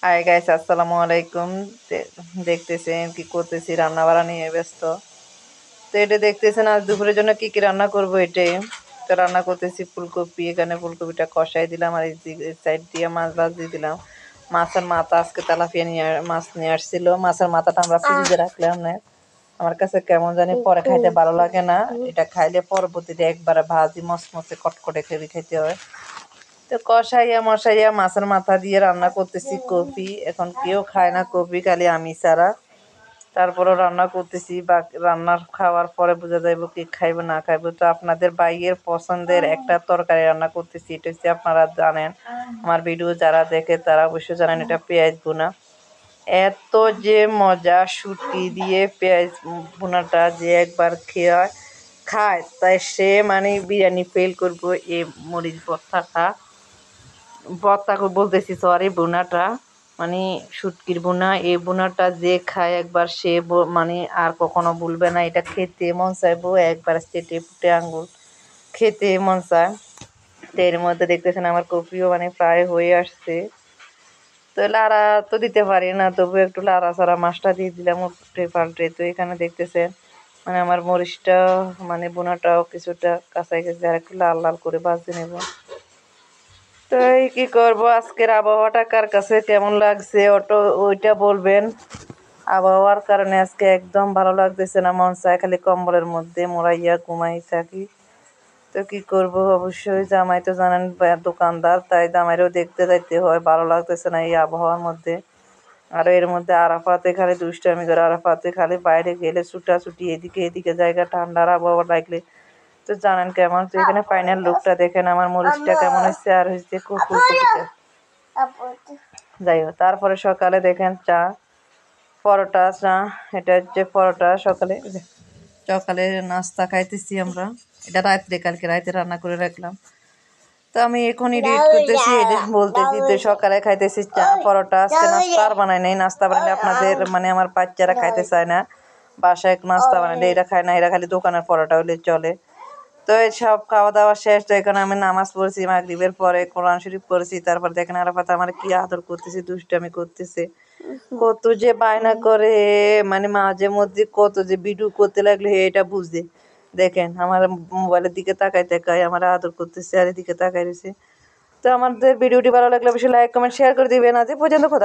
Hi guys, আসসালামু আলাইকুম। দেখতেছেন কি করতেছি, রান্না বাড়া নিয়ে ব্যস্ত। তো এটা দেখতেছেন আজ দুপুরের জন্য কি কি রান্না করব। এটাই তো রান্না করতেছি ফুলকপি। এখানে ফুলকপিটা কষাই দিলাম আর এই সাইড দিয়ে মাছ ভাজি দিলাম। মাছের মাথা আজকে তেলাপিয়া মাছ নিয়ে আসছিল। মাছের মাথাটা আমরা ফ্রিজে রাখলাম না, আমার কাছে কেমন জানি পরে খাইতে ভালো লাগে না। এটা খাইলে পরবর্তীতে একবারে ভাজি মসমসে কটকটে খেয়ে খেতে হয়। তো কষাইয়া মশাইয়া মাছের মাথা দিয়ে রান্না করতেছি কপি। এখন কেউ খায় না কপি, খালি আমি ছাড়া। তারপরও রান্না করতেছি, বা রান্নার খাওয়ার পরে বোঝা যাইব কি খাইব না খাইব। তো আপনাদের বাইয়ের পছন্দের একটা তরকারি রান্না করতেছি, এটা হচ্ছে আপনারা জানেন, আমার ভিডিও যারা দেখে তারা অবশ্যই জানেন, এটা পেঁয়াজ ভুনা। এত যে মজা শুটকি দিয়ে পেঁয়াজ ভুনাটা, যে একবার খায় তাই সে মানে বিরিয়ানি ফেল করবো। এই মরিচ ভর্তা বলতেছি, সরি, বোনাটা মানে শুটকির বোনা। এই বোনাটা যে খায় একবার সে মানে আর কখনো ভুলবে না। এটা খেতে মন চাইবো একবার চেটে ফুটে আঙ্গুল খেতে মন চায়। তো এর মধ্যে দেখতেছেন আমার কপিও মানে প্রায় হয়ে আসছে। তো লাড়া তো দিতে পারি না, তবু একটু লাড়া ছাড়া মাছটা দিয়ে দিলাম উল্টে পাল্টে। তো এখানে দেখতেছেন মানে আমার মরিচটা মানে বোনাটাও কিছুটা কাঁচাই গেছে, আর একটু লাল লাল করে ভাজতে নেব। তো এই কি করব, আজকের আবহাওয়াটা কার কাছে কেমন লাগছে ওইটা বলবেন। আবহাওয়ার কারণে আজকে একদম ভালো লাগতেছে না, মন চায় খালি কম্বলের মধ্যে মোড়াইয়া ঘুমাই থাকি। তো কি করব, অবশ্যই জামাই তো জানেন দোকানদার, তাই জামাইরও দেখতে যাইতে হয়। ভালো লাগতেছে না এই আবহাওয়ার মধ্যে। আর এর মধ্যে আরাফাতে খালি দুষ্টামি করে, আরাফাতে খালি বাইরে গেলে ছুটাছুটি এদিকে এদিকে, জায়গা ঠান্ডার আবহাওয়া লাগলে তো জানেন কেমন। তো এখানে ফাইনাল লুকটা দেখেন, আমার মরিচটা কেমন হয়েছে আর হয়েছে ফুলকপিটা। যাই হোক, তারপরে সকালে দেখেন চা, পরোটা, চা। এটা হচ্ছে পরোটা। সকালে নাস্তা খাইতেছি আমরা। এটা কালকে রাতে রান্না করে রাখলাম। তো আমি এখন এডিট করতেছি, এডিট বলতেছি। তো সকালে খাইতেছি চা পরোটা। আজকে নাস্তা আর বানাই নাই। নাস্তা বানালে আপনাদের মানে আমার বাচ্চারা খাইতে চায় না। বাসায় নাস্তা বানালে এরা খায় না, এরা খালি দোকানের পরোটা হলে চলে। তো এই সব খাওয়া দাওয়া শেষ। তো এখানে আমি নামাজ পড়ছি মাগরিবের পরে, কোরআন শরীফ পড়ছি। তারপর দেখেন আরাফাত আমার কি আদর করতেছে, দুষ্টামি করতেছে, কত যে বায়না করে। মানে মাঝে মধ্যে কত যে ভিডিও করতে লাগলে এটা বুঝে। দেখেন আমার মোবাইলের দিকে তাকাই তাকাই আমার আদর করতেছে আর এদিকে তাকাই রয়েছে। তো আমাদের ভিডিওটি ভালো লাগলে অবশ্যই লাইক কমেন্ট শেয়ার করে দিবেন। আজ এই পর্যন্ত, খোদা।